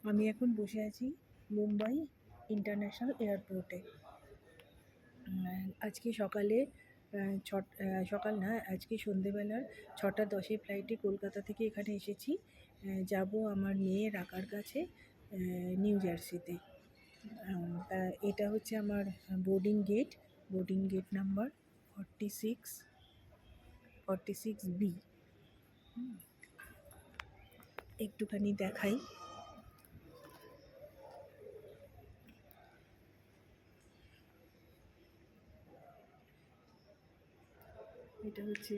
আমি এখন বসে আছি মুম্বাই ইন্টারন্যাশনাল এয়ারপোর্টে। আজকে সকালে সকাল না, আজকে সন্ধেবেলার 6:10 ফ্লাইটে কলকাতা থেকে এখানে এসেছি। যাব আমার মেয়ে রাকার কাছে নিউ জার্সিতে। এটা হচ্ছে আমার বোর্ডিং গেট নাম্বার 46B। একটুখানি দেখাই। এটা হচ্ছে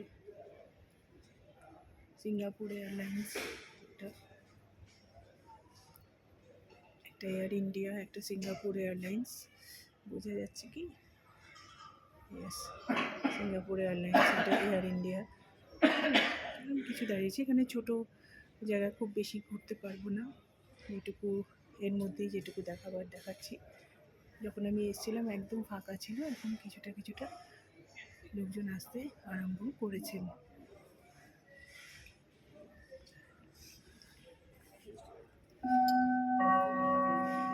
সিঙ্গাপুর এয়ারলাইন্স, একটা এয়ার ইন্ডিয়া, একটা সিঙ্গাপুর এয়ারলাইন্স। বোঝা যাচ্ছে কি? ইয়েস, সিঙ্গাপুর এয়ারলাইন্স, এটা এয়ার ইন্ডিয়া। কিছু দাঁড়িয়েছে এখানে, ছোট জায়গা, খুব বেশি ঘুরতে পারবো না। যেটুকু এর মধ্যেই যেটুকু দেখাবার দেখাচ্ছি। যখন আমি এসেছিলাম একদম ফাঁকা ছিল, এখন কিছুটা লোকজন আসতে আরম্ভ করেছেন।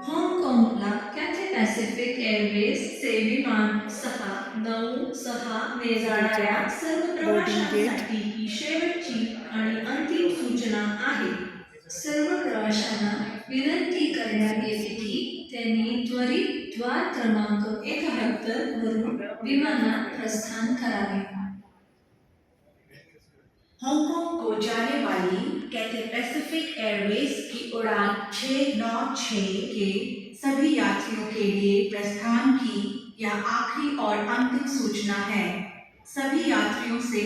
हाँगकाँगला कॅथे पॅसिफिक एअरवेज से विमान 696 ने जाणाऱ्या सर्व बोर्डिंग गेट प्रवाशांसाठी ही शेवटची आणि अंतिम सूचना आहे. सर्व प्रवाशांना विनंती करण्यात येते की त्यांनी त्वरित द्वार क्रमांक 71 वरून विमानात प्रस्थान करावे. हांगकांग को जाने वाली कैथे पैसिफिक एयरवेज की उड़ान 696 के सभी यात्रियों के लिए प्रस्थान की यह आखिरी और अंतिम सूचना है. सभी यात्रियों से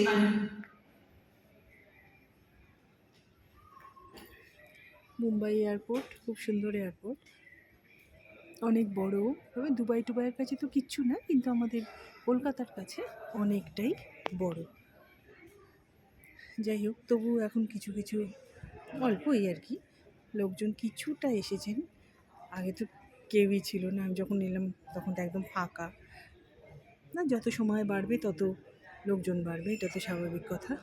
মুম্বাই এয়ারপোর্ট খুব সুন্দর এয়ারপোর্ট, অনেক বড়। তবে দুবাইয়ের কাছে তো কিচ্ছু না, কিন্তু আমাদের কলকাতার কাছে অনেকটাই বড়। যাই হোক, তবু এখন কিছু অল্পই আর কি লোকজন কিছুটা এসেছেন। আগে তো কেউই ছিল না, আমি যখন এলাম তখন তো একদম ফাঁকা। না, যত সময় বাড়বে তত লোকজন বাড়বে, এটা তো স্বাভাবিক কথা।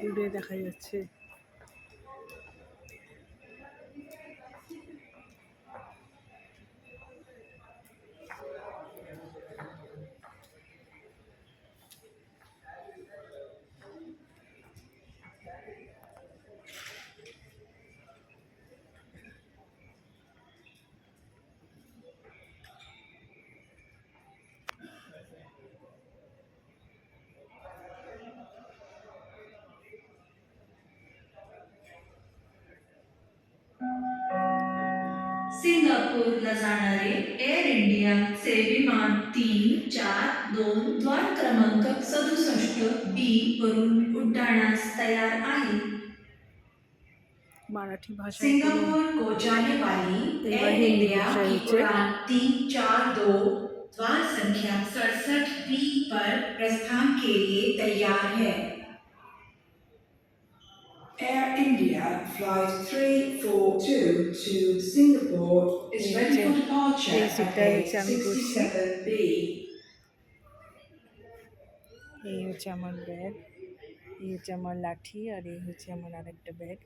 দূরে দেখা যাচ্ছে सिंगापूरला जाणारे एअर इंडियाचे विमान 342 द्वार क्रमांक 67B वरून उड्डाणास तयार आहे. মারাঠি ভাষায় सिंगापुर को जाने वाली एयर इंडिया की उड़ान 342 द्वार संख्या 67B पर प्रस्थान के लिए तैयार है. Air India Flight 342 to Singapore is ready for departure at gate 67B. এই হচ্ছে আমার ব্যাগ, এই হচ্ছে আমার লাঠি, আর এই হচ্ছে আমার আরেকটা ব্যাগ,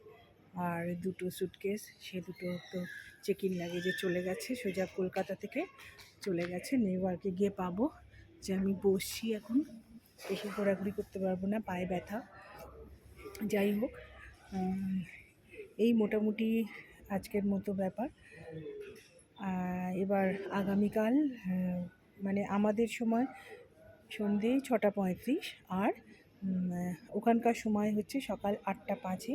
আর দুটো সুটকেস। সে দুটো তো চেক ইন লাগেজে চলে গেছে, সোজা কলকাতা থেকে চলে গেছে। নিউ ইয়র্কে গিয়ে পাবো। যে আমি বসছি এখন, বেশি ঘোরাঘুরি করতে পারবো না, পায়ে ব্যথা। যাই হোক, এই মোটামুটি আজকের মতো ব্যাপার। এবার আগামীকাল মানে আমাদের সময় সন্ধে 6:35, আর ওখানকার সময় হচ্ছে সকাল 8:05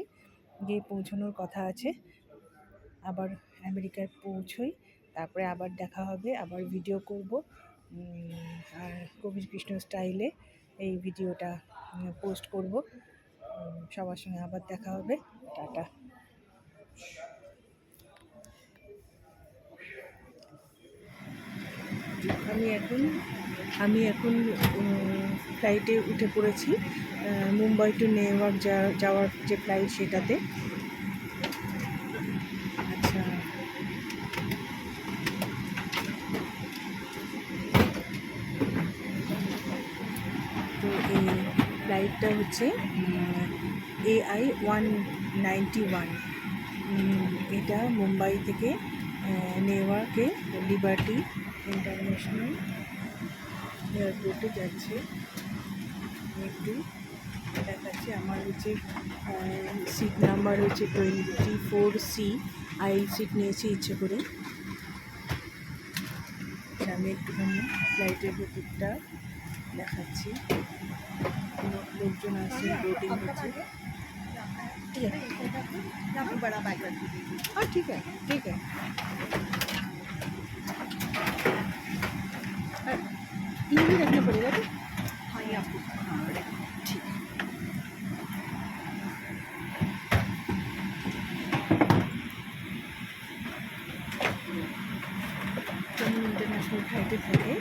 গিয়ে পৌঁছানোর কথা আছে। আবার আমেরিকায় পৌঁছই, তারপরে আবার দেখা হবে, আবার ভিডিও করব, আর কবির কৃষ্ণ স্টাইলে এই ভিডিওটা পোস্ট করব। সবার সঙ্গে আবার দেখা হবে। টাটা। আমি এখন আমি এখন ফ্লাইটে উঠে পড়েছি মুম্বাই টু নিউইয়র্ক যাওয়ার যে ফ্লাইট সেটাতে। আচ্ছা, তো এই ফ্লাইটটা হচ্ছে AI-191। এটা মুম্বাই থেকে নিউইয়র্কে লিবার্টি ইন্টারন্যাশনাল এয়ারপোর্টে যাচ্ছে। একটু দেখাচ্ছি, আমার হচ্ছে সিট নাম্বার হচ্ছে 24C। আইল সিট নিয়েছি ইচ্ছে করে। আমি একটুখানি ফ্লাইটের ভেতরটা দেখাচ্ছি। লোকজন আসছে, বোর্ডিং হচ্ছে। ঠিক আছে, হ্যাঁ ঠিক আছে, ঠিক আছে। ये भी रखना पड़ेगा तो हाँ ये आपको ठीक है। इंटरनेशनल फ्लाइटे থাকে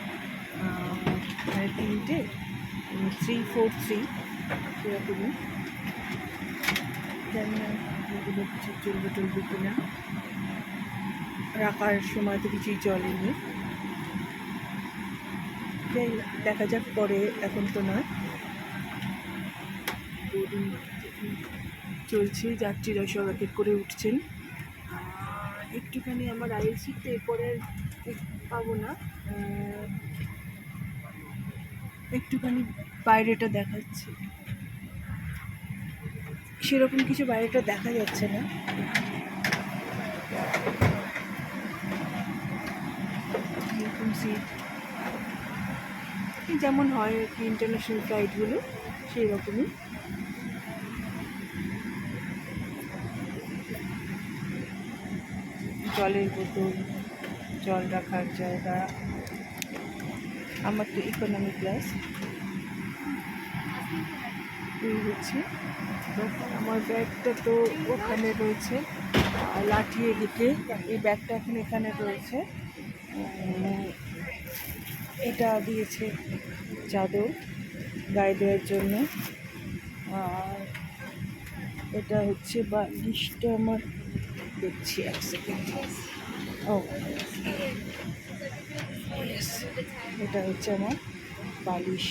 3টে 343 সেরকমই। জানি না এগুলো কিছু চলবে কিনা, রাখার সময় তো কিছুই চলেনি। দেখা যাক পরে, এখন তো নয়। বোর্ডিং চলছে, যাত্রীরা সব এক এক করে উঠছেন। একটুখানি আমার আইল সিটটা এরপরে পাবো না, একটুখানি বাইরেটা দেখাচ্ছি। সেরকম কিছু বাইরেটা দেখা যাচ্ছে না। এরকম সিট যেমন হয় আর কি ইন্টারন্যাশনাল ফ্লাইটগুলো, সেই রকমই। জলের বোতল, জল রাখার জায়গা। আমার তো ইকোনমি ক্লাস। এই হচ্ছে আমার ব্যাগটা, তো ওখানে রয়েছে লাঠি এদিকে। এই ব্যাগটা এখন এখানে রয়েছে। এটা দিয়েছে চাদর গায়ে দেওয়ার জন্য। আর এটা হচ্ছে বালিশটা আমার, দেখছি এক সেকেন্ড। ও এটা হচ্ছে আমার বালিশ।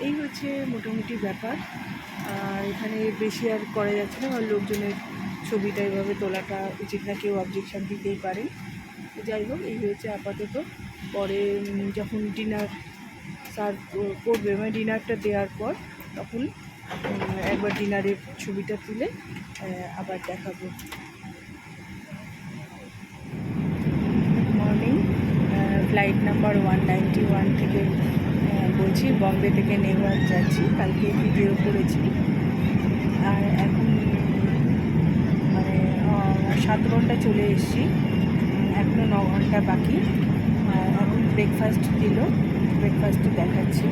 এই হচ্ছে মোটামুটি ব্যাপার। আর এখানে বেশি আর করা যাচ্ছে না, কারণ লোকজনের ছবিটা এভাবে তোলাটা উচিত না, কেউ অবজেকশান দিতেই পারে। যাই হোক, এই হয়েছে আপাতত। পরে যখন ডিনার সার্ভ করবে, মানে ডিনারটা দেওয়ার পর, তখন একবার ডিনারের ছবিটা তুলে আবার দেখাবো। মর্নিং, ফ্লাইট নাম্বার 191 থেকে বলছি, বম্বে থেকে নিউইয়র্ক যাচ্ছি। কালকে ভিডিও করেছি। আর এখন মানে 7 ঘন্টা চলে এসেছি, এখনও 9 ঘন্টা বাকি। এখন ব্রেকফাস্ট দিল, ব্রেকফাস্টে দেখাচ্ছি।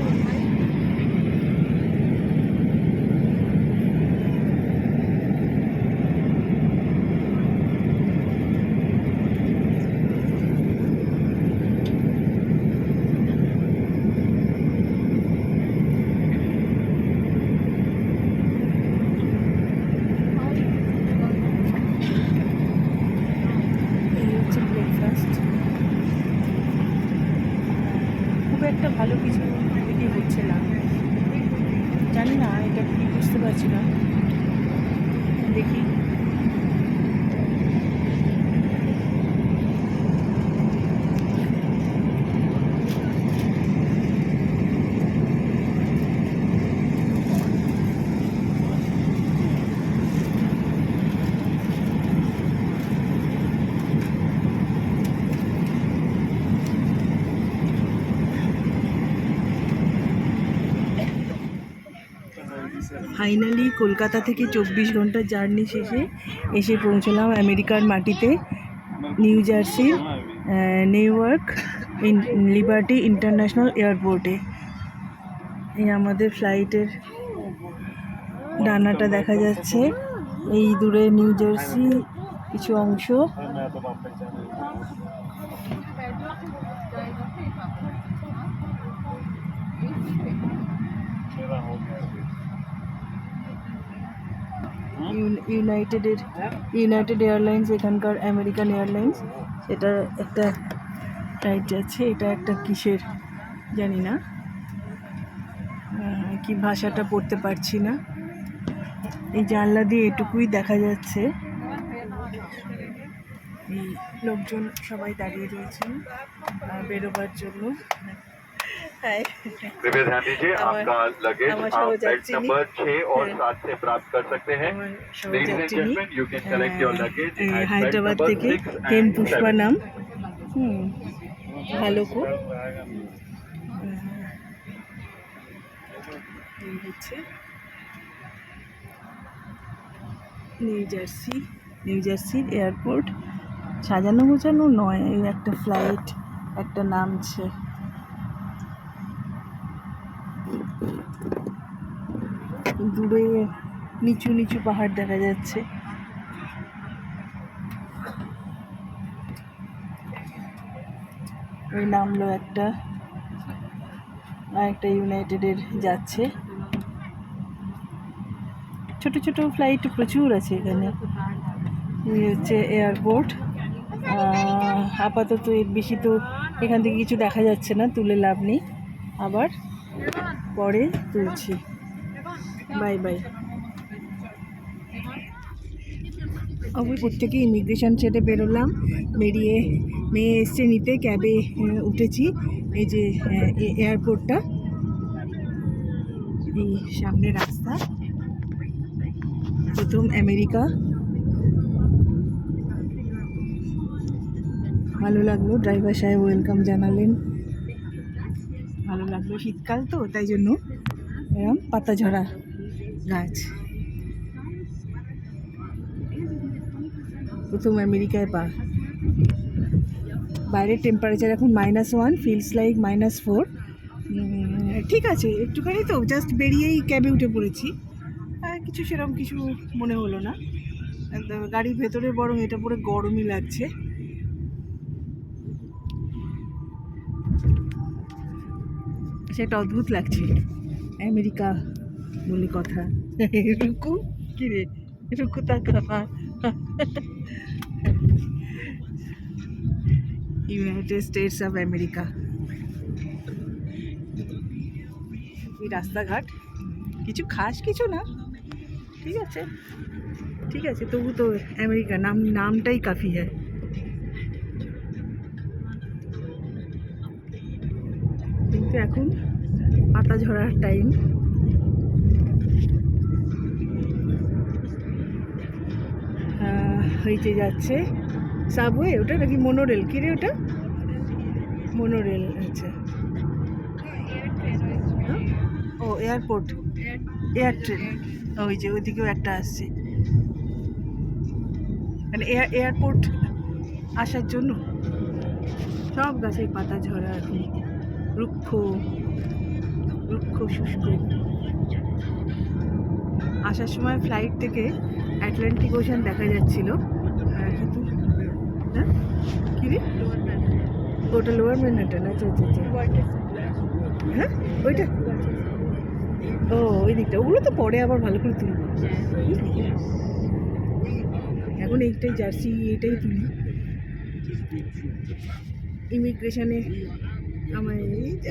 একটা ভালো কিছু দেখে হচ্ছে না, জানি না এটা কি, বুঝতে পারছি না। দেখি ফাইনালি কলকাতা থেকে 24 ঘন্টার জার্নি শেষে এসে পৌঁছলাম আমেরিকার মাটিতে, নিউ জার্সির নিউইয়র্ক লিবার্টি ইন্টারন্যাশনাল এয়ারপোর্টে। এই আমাদের ফ্লাইটের ডানাটা দেখা যাচ্ছে, এই দূরে নিউ জার্সি কিছু অংশ। ইউনাইটেড এয়ারলাইন্স এখানকার আমেরিকান এয়ারলাইন্স, এটার একটা ফ্লাইট যাচ্ছে। এটা একটা কিসের জানি না, কি ভাষাটা পড়তে পারছি না। এই জানলা দিয়ে এটুকুই দেখা যাচ্ছে। এই লোকজন সবাই দাঁড়িয়ে রয়েছেন বেরোবার জন্য। कृपया ध्यान दीजिए, आपका लगेज आप बेल्ट नंबर 6 और 7 से प्राप्त कर सकते हैं। Ladies and gentlemen, you can collect your luggage at belt Hyderabad number থেকে 6 হেম and পুষ্পা 7. নাম। ভালো খুব। এই হচ্ছে নিউ জার্সির এয়ারপোর্ট। সাজানো গোছানো নয়, এই একটা ফ্লাইট একটা নামছে। দূরে নিচু নিচু পাহাড় দেখা যাচ্ছে। ওই নামলো একটা, আর একটা ইউনাইটেডের যাচ্ছে। ছোট ছোট ফ্লাইট প্রচুর আছে এখানে। এই হচ্ছে এয়ারপোর্ট। আপাতত এর বেশি তো এখান থেকে কিছু দেখা যাচ্ছে না, তুলে লাভ নেই, আবার পরে তুলছি। Bye bye. প্রত্যেকে ইমিগ্রেশন ছেড়ে বেরোলাম, বেরিয়ে মেয়ে এসছে নিতে, ক্যাবে উঠেছি। এই যে এয়ারপোর্টটা, এই সামনে রাস্তা, প্রথম আমেরিকা। ভালো লাগলো, ড্রাইভার সাহেব ওয়েলকাম জানালেন, ভালো লাগলো। শীতকাল তো তাই জন্য এরকম পাতা ঝরা গাছ। প্রথম আমেরিকায় পা। বাইরের টেম্পারেচার এখন -1, ফিলস লাইক -4। ঠিক আছে, একটুখানি তো জাস্ট বেরিয়েই ক্যাবে উঠে পড়েছি, কিছু সেরকম কিছু মনে হলো না। গাড়ির ভেতরে বরং এটা পুরো গরমই লাগছে। সেটা অদ্ভুত লাগছে, আমেরিকা বলে কথা। রুকু কি রে, রুকু তাকা। United states of America. এই রাস্তাঘাট কিছু খাস কিছু না, ঠিক আছে ঠিক আছে, তবু তো আমেরিকা নামটাই কাফি হ্যাঁ। কিন্তু এখন পাতা ঝরার টাইম। হইতে যাচ্ছে সাবওয়ে, ওটা নাকি মোনোরেল, কি রে ওটা? মোনোরেল, আচ্ছা। ও এয়ারপোর্ট, এয়ার ট্রেন, ওই যে ওইদিকেও একটা আসছে, মানে এয়ারপোর্ট আসার জন্য। সব গাছের পাতা ঝরা এখন, রুক্ষ রুক্ষ শুষ্ক। আসার সময় ফ্লাইট থেকে অ্যাটলান্টিক ওশান দেখা যাচ্ছিল, কিন্তু হ্যাঁ কি রে, ওটা লোয়ার ম্যানহাটন, আচ্ছা আচ্ছা আচ্ছা, হ্যাঁ ওইটা, ও ওই দিকটা, ওগুলো তো পরে আবার ভালো করে তুলব। এখন এইটাই জার্সি, এটাই তুলি। ইমিগ্রেশনে আমায়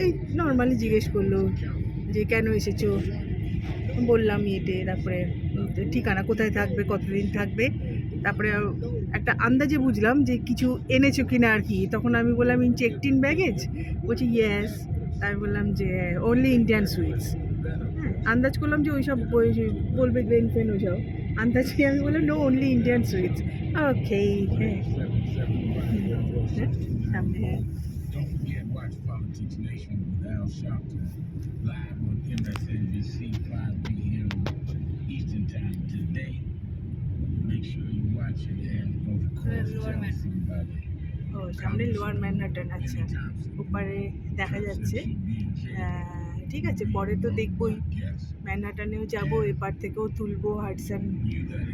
এই নর্মালি জিজ্ঞেস করলো যে কেন এসেছো, বললাম ইয়েতে, তারপরে ঠিকানা কোথায় থাকবে, কতদিন থাকবে, তারপরে একটা আন্দাজে বুঝলাম যে কিছু এনেছো কিনা আর কি। তখন আমি বললাম ইন চেকড ইন ব্যাগেজ, বলছি ইয়েস। আমি বললাম যে অনলি ইন্ডিয়ান সুইটস। হ্যাঁ, আন্দাজ করলাম যে ওইসব বলবে গ্রেন ফেন ওইসব, আন্দাজে আমি বললাম নো অনলি ইন্ডিয়ান সুইটস। ওকে, হ্যাঁ সামনে হ্যাঁ। Don't forget, watch Politics Nation with Al Sharpton, live on MSNBC, 5 p.m. Eastern Time today. Make sure you watch it and, of course, tell somebody. ও সামনে লোয়ার ম্যানহাটন, আচ্ছা ওপারে দেখা যাচ্ছে। ঠিক আছে, পরে তো দেখবই, ম্যানহাটনেও যাবো, এপার থেকেও তুলবো,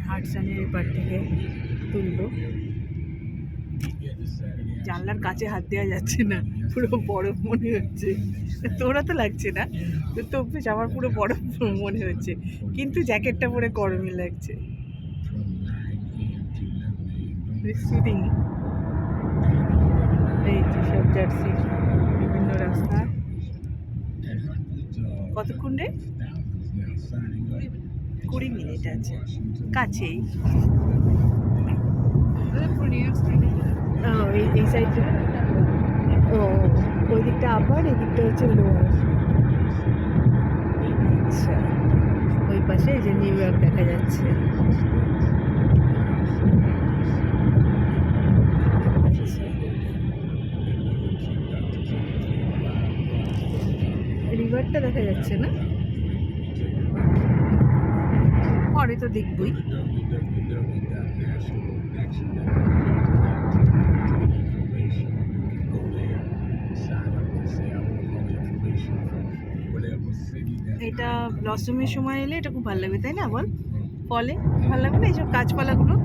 হাডসানের এপার থেকে তুলবো। Yeah, this Saturday জানলার কাছে হাত দেওয়া যাচ্ছে না, পুরো বরফ মনে হচ্ছে। তোরা তো লাগছে না, তো তবু আমার পুরো বরফ মনে হচ্ছে, কিন্তু জ্যাকেটটা পরে গরমই লাগছে। সুদিং এই যে সব জার্সি, বিভিন্ন রাস্তা। কতক্ষণ রে? 20 মিনিট আছে, কাছেই। এই সাইডে, ও ওই দিকটা আপার, এই দিকটা হচ্ছে লোয়ার। আচ্ছা, ওই পাশে এই যে নিউ ইয়র্ক দেখা যাচ্ছে। রিভারটা দেখা যাচ্ছে না, পরে তো দেখবই। এটা ব্লসমের সময় এলে এটা খুব ভালো লাগবে, তাই না বল? ফলে ভালো লাগবে না এইসব গাছপালাগুলো?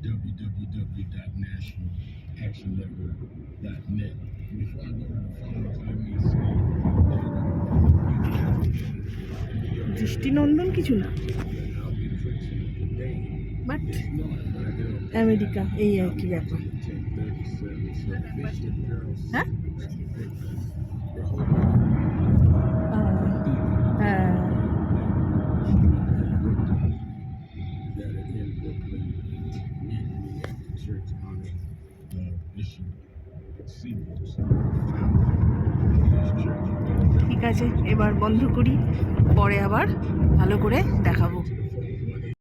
www.nationalactionletter.net. Before I go to the phones, let me say দৃষ্টিনন্দন কিছু না, বাট আমেরিকা এই আর কি ব্যাপার। হ্যাঁ হ্যাঁ, ঠিক আছে, এবার বন্ধ করি, পরে আবার ভালো করে দেখাবো।